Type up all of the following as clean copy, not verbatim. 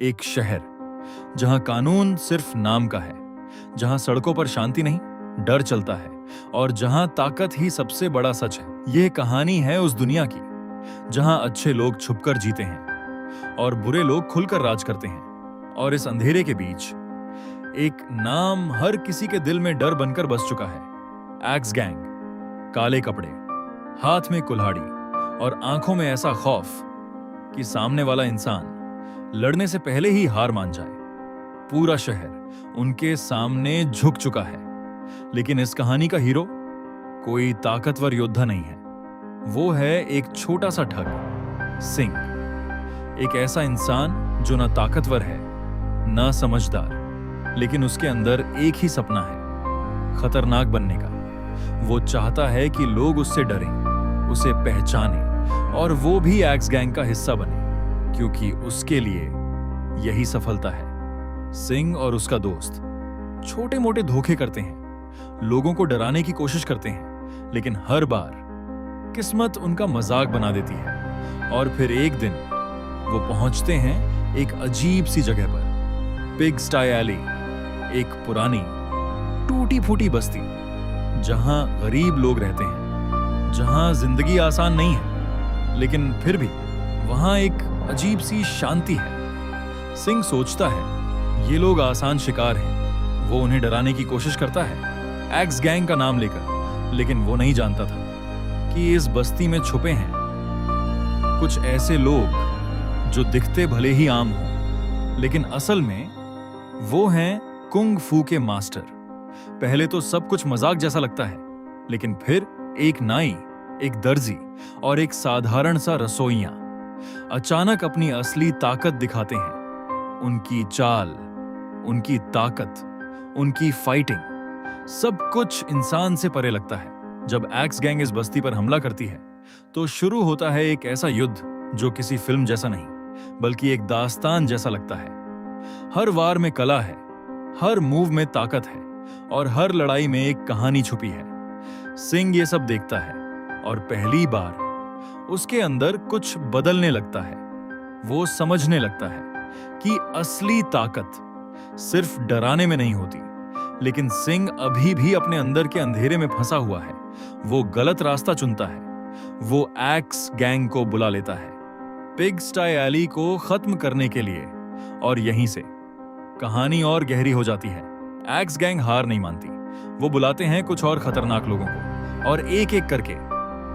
एक शहर जहां कानून सिर्फ नाम का है, जहां सड़कों पर शांति नहीं, डर चलता है और जहां ताकत ही सबसे बड़ा सच है। यह कहानी है उस दुनिया की जहां अच्छे लोग छुपकर जीते हैं और बुरे लोग खुलकर राज करते हैं। और इस अंधेरे के बीच एक नाम हर किसी के दिल में डर बनकर बस चुका है, एक्स गैंग। काले कपड़े, हाथ में कुल्हाड़ी और आंखों में ऐसा खौफ कि सामने वाला इंसान लड़ने से पहले ही हार मान जाए। पूरा शहर उनके सामने झुक चुका है। लेकिन इस कहानी का हीरो कोई ताकतवर योद्धा नहीं है, वो है एक छोटा सा ठग, सिंह। एक ऐसा इंसान जो ना ताकतवर है ना समझदार, लेकिन उसके अंदर एक ही सपना है, खतरनाक बनने का। वो चाहता है कि लोग उससे डरें, उसे पहचानें और वो भी एक्स गैंग का हिस्सा बने, क्योंकि उसके लिए यही सफलता है। सिंह और उसका दोस्त छोटे मोटे धोखे करते हैं, लोगों को डराने की कोशिश करते हैं, लेकिन हर बार किस्मत उनका मजाक बना देती है। और फिर एक दिन वो पहुंचते हैं एक अजीब सी जगह पर, पिग स्टाई एली, एक पुरानी टूटी फूटी बस्ती जहां गरीब लोग रहते हैं, जहां जिंदगी आसान नहीं है, लेकिन फिर भी वहां एक अजीब सी शांति है। सिंह सोचता है ये लोग आसान शिकार हैं। वो उन्हें डराने की कोशिश करता है एक्स गैंग का नाम लेकर, लेकिन वो नहीं जानता था कि इस बस्ती में छुपे हैं कुछ ऐसे लोग जो दिखते भले ही आम हों, लेकिन असल में वो हैं कुंग फू के मास्टर। पहले तो सब कुछ मजाक जैसा लगता है, लेकिन फिर एक नाई, एक दर्जी और एक साधारण सा रसोइया अचानक अपनी असली ताकत दिखाते हैं। उनकी चाल, उनकी ताकत, उनकी फाइटिंग, सब कुछ इंसान से परे लगता है। जब एक्स गैंग इस बस्ती पर हमला करती है तो शुरू होता है एक ऐसा युद्ध जो किसी फिल्म जैसा नहीं, बल्कि एक दास्तान जैसा लगता है। हर वार में कला है, हर मूव में ताकत है और हर लड़ाई में एक कहानी छुपी है। सिंह ये सब देखता है और पहली बार उसके अंदर कुछ बदलने लगता है। वो समझने लगता है कि असली ताकत सिर्फ डराने में नहीं होती। लेकिन सिंह अभी भी अपने अंदर के अंधेरे में फंसा हुआ है। वो गलत रास्ता चुनता है। वो एक्स गैंग को बुला लेता है, पिग स्टाई एली को खत्म करने के लिए। और यहीं से कहानी और गहरी हो जाती है। एक्स गैंग हार नहीं मानती। वो बुलाते हैं कुछ और खतरनाक लोगों को और एक एक करके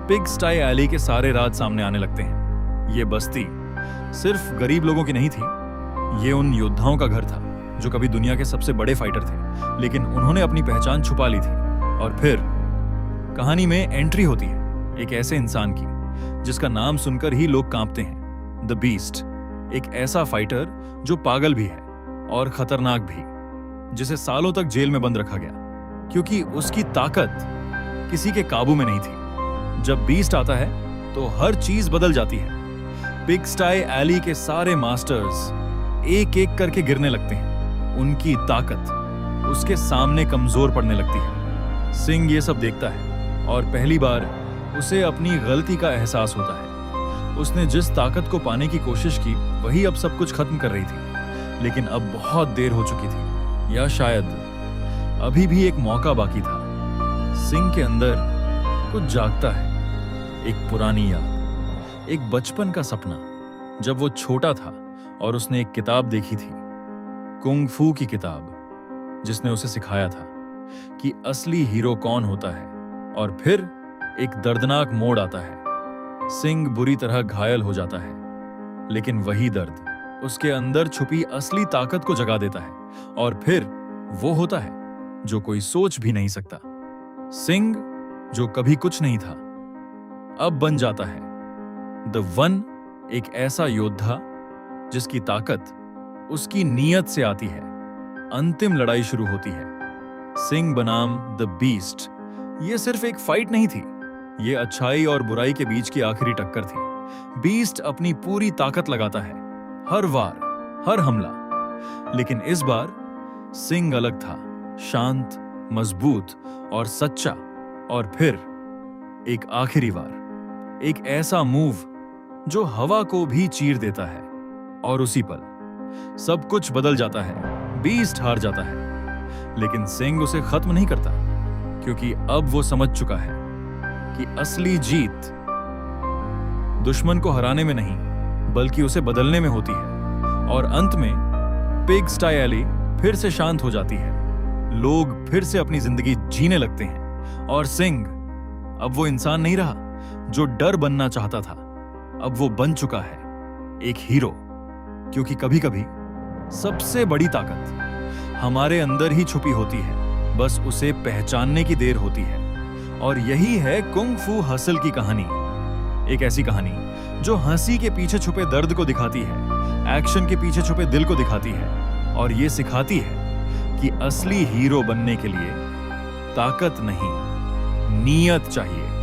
पिग स्टाई एली के सारे राज सामने आने लगते हैं। ये बस्ती सिर्फ गरीब लोगों की नहीं थी, ये उन योद्धाओं का घर था जो कभी दुनिया के सबसे बड़े फाइटर थे, लेकिन उन्होंने अपनी पहचान छुपा ली थी। और फिर कहानी में एंट्री होती है एक ऐसे इंसान की जिसका नाम सुनकर ही लोग कांपते हैं, द बीस्ट। एक ऐसा फाइटर जो पागल भी है और खतरनाक भी, जिसे सालों तक जेल में बंद रखा गया क्योंकि उसकी ताकत किसी के काबू में नहीं थी। जब बीस्ट आता है तो हर चीज बदल जाती है। पिग स्टाई एली के सारे मास्टर्स एक एक करके गिरने लगते हैं। उनकी ताकत उसके सामने कमजोर पड़ने लगती है। सिंह ये सब देखता है और पहली बार उसे अपनी गलती का एहसास होता है। उसने जिस ताकत को पाने की कोशिश की वही अब सब कुछ खत्म कर रही थी, लेकिन अब बहुत देर हो चुकी थी, या शायद अभी भी एक मौका बाकी था। सिंह के अंदर कुछ जागता है, एक पुरानी याद, एक बचपन का सपना। जब वो छोटा था और उसने एक किताब देखी थी, कुंग फू की किताब, जिसने उसे सिखाया था कि असली हीरो कौन होता है। और फिर एक दर्दनाक मोड़ आता है। सिंह बुरी तरह घायल हो जाता है, लेकिन वही दर्द उसके अंदर छुपी असली ताकत को जगा देता है। और फिर वो होता है जो कोई सोच भी नहीं सकता। सिंह जो कभी कुछ नहीं था अब बन जाता है द वन, एक ऐसा योद्धा जिसकी ताकत उसकी नीयत से आती है। अंतिम लड़ाई शुरू होती है। सिंह बनाम द बीस्ट। ये सिर्फ एक फाइट नहीं थी, ये अच्छाई और बुराई के बीच की आखिरी टक्कर थी। बीस्ट अपनी पूरी ताकत लगाता है हर वार, हर हमला। लेकिन इस बार सिंह अलग था, शांत, मजबूत और सच्चा। और फिर एक आखिरी वार, एक ऐसा मूव जो हवा को भी चीर देता है। और उसी पल सब कुछ बदल जाता है, बीस्ट हार जाता है, लेकिन सिंह उसे खत्म नहीं करता, क्योंकि अब वो समझ चुका है कि असली जीत दुश्मन को हराने में नहीं, बल्कि उसे बदलने में होती है। और अंत में पिग स्टाई एली फिर से शांत हो जाती है, लोग फिर से अपनी जिंदगी जीने लगते हैं, और सिंह अब वो इंसान नहीं रहा जो डर बनना चाहता था। अब वो बन चुका है एक हीरो, क्योंकि कभी-कभी सबसे बड़ी ताकत हमारे अंदर ही छुपी होती है, बस उसे पहचानने की देर होती है। और यही है कुंग फू हसल की कहानी, एक ऐसी कहानी जो हंसी के पीछे छुपे दर्द को दिखाती है, एक्शन के पीछे छुपे दिल को दिखाती है, और ये सिखाती है कि असली हीरो बनने के लिए ताकत नहीं, नीयत चाहिए।